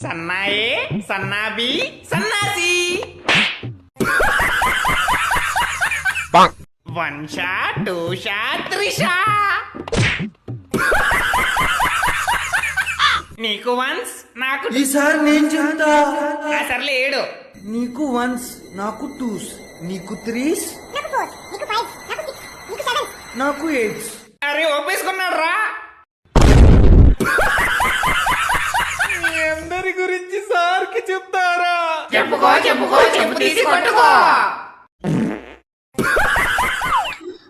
సన్నాయే సన్నాబి సన్నాసి one Shah two Shah Trisha నీకు once నాకు ఈసారి నేను చెప్తా. సర్లే ఏడు నీకు వన్స్ నాకు టూస్ నీకు త్రీస్ నాకు ఎయిట్స్. అరే ఒప్పేసుకున్నాడు రా. అందరి గురించి సార్కి చెప్తారా? చెప్పుకో చెప్పుకో చెప్పు తీసి కొట్టుకో.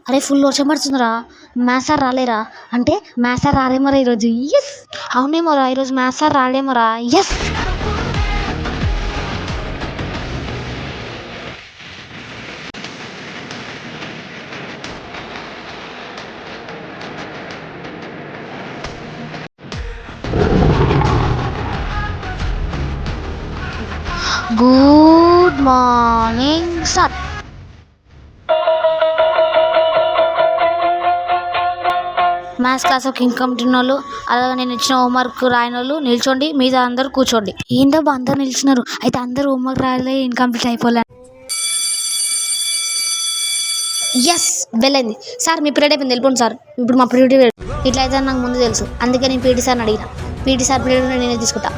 అరే ఫుల్ వర్షం పడుతుందిరా. Maths sir రాలేరా? అంటే మ్యాథ్స్ సార్ రాలేమోరా ఈరోజు. ఎస్ అవునేమోరా, ఈరోజు మ్యాథ్స్ సార్ రాలేమోరా. Yes good morning sir. Maths class ఒక ఇన్కమ్ వాళ్ళు, అలాగే నేను ఇచ్చిన హోంవర్క్ రాయని వాళ్ళు నిల్చోండి, మీద అందరూ కూర్చోండి. ఏందబ్బా అందరు నిల్చున్నారు? అయితే అందరూ హోంవర్క్ రాయలే, ఇన్కంప్లీట్ అయిపోలే. ఎస్ వెళ్ళింది సార్. మీ పీరియడ్ అయిపోయింది, వెళ్ళిపోండి సార్. ఇప్పుడు మా పీరియడ్ ఇట్లా అయితే నాకు ముందు తెలుసు, అందుకే నేను పీటీ సార్ని అడిగిన. పీటీ సార్ పీరియడ్ నేనే తీసుకుంటా.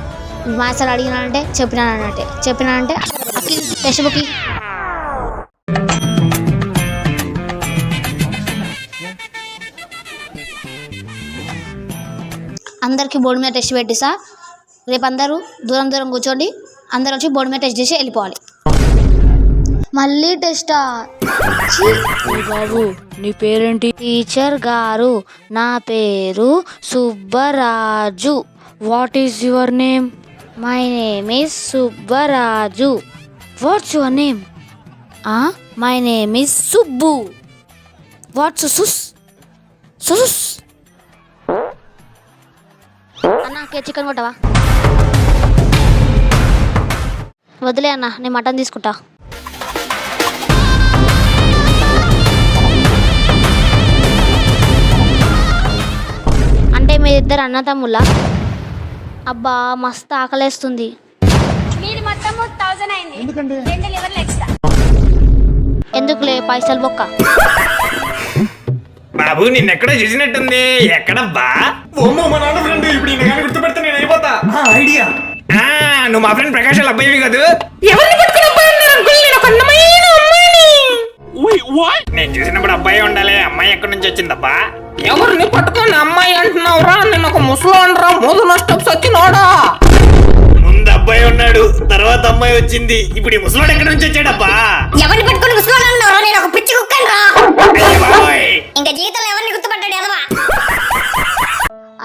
మ్యాథ్స్ సార్ అడిగినానంటే చెప్పినానంటే అక్కి టెక్స్ట్ బుక్. అందరికీ బోర్డు మీద టెస్ట్ పెట్టి సార్. రేపు అందరూ దూరం దూరం కూర్చోండి, అందరూ వచ్చి బోర్డు మీద టెస్ట్ చేసి వెళ్ళిపోవాలి. మళ్ళీ టెస్టా? బాబు నీ పేరేంటి? టీచర్ గారు, నా పేరు Subbaraju. What is your name? My name is Subbaraju. What's your name? My name is Subbu. What's సుస్ సుస్? అన్న చికెన్ కొట్టవా? వదిలే అన్న, నేను మటన్ తీసుకుంటా. అంటే మీరిద్దరు అన్న తమ్ముళ్ళా? అబ్బా మస్తు ఆకలేస్తుంది. ఎందుకులే పైసలు బొక్క. బాబు నిన్నెక్కడో చూసినట్టుంది. ఎక్కడబ్బా? ఓమో మా నాన్న ఫ్రెండ్. ఇప్పుడు ఈయన కానీ గుర్తుపెడితే నేను అయిపోతా. ఐడియా. నువ్వు మా ఫ్రెండ్ ప్రకాష్ వాళ్ళ అబ్బాయివి కాదు? నేను చూసినప్పుడు అబ్బాయి ఉండాలి. అమ్మాయి ఎక్కడి నుంచి వచ్చిందబ్బా? ఎవరిని పట్టుకొని అమ్మాయి అంటున్నావురా? నేను ఒక ముసలోన్రా, మోదులో స్టెప్స్ వచ్చినోడా. ముందు అబ్బాయి ఉన్నాడు, తర్వాత అమ్మాయి వచ్చింది. ఇప్పుడు ఈ ముసలోడు ఎక్కడి నుంచి వచ్చాడబ్బా? ఎవరిని పట్టుకొని ముసుకోవాలన్నా? నేను ఒక పిచ్చి కుక్కను రా. ఇంకా జీవితంలో ఎవరిని గుర్తుపట్టాడు ఎదవా?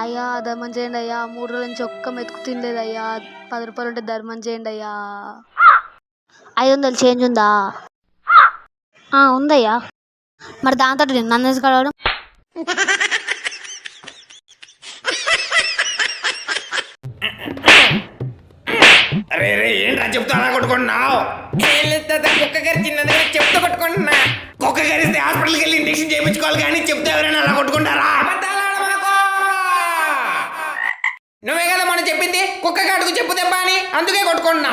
అయ్యా ధర్మం చేయండి అయ్యా. 3 రోజుల నుంచి ఒక్క మెతుకు తినలేదు అయ్యా. 10 రూపాయలు ఉంటే ధర్మం చేయండి అయ్యా. 500 చేంజ్ ఉందా? ఉందయ్యా. మరి దాంతో నన్ను కలవడం. అరే రే ఏంట్రా చెప్తా అలా కొట్టుకుంటున్నావు? కుక్క కరిచిందని చెప్తూ కొట్టుకుంటున్నా. కుక్క కరిస్తే హాస్పిటల్కి వెళ్ళి ఇంజక్షన్ చేయించుకోవాలి, కానీ చెప్తే ఎవరైనా అలా కొట్టుకుంటారా? నువ్వే కదా మనం చెప్పింది కుక్క కాటుకు చెప్పు దెబ్బ అని, అందుకే కొట్టుకుంటున్నా.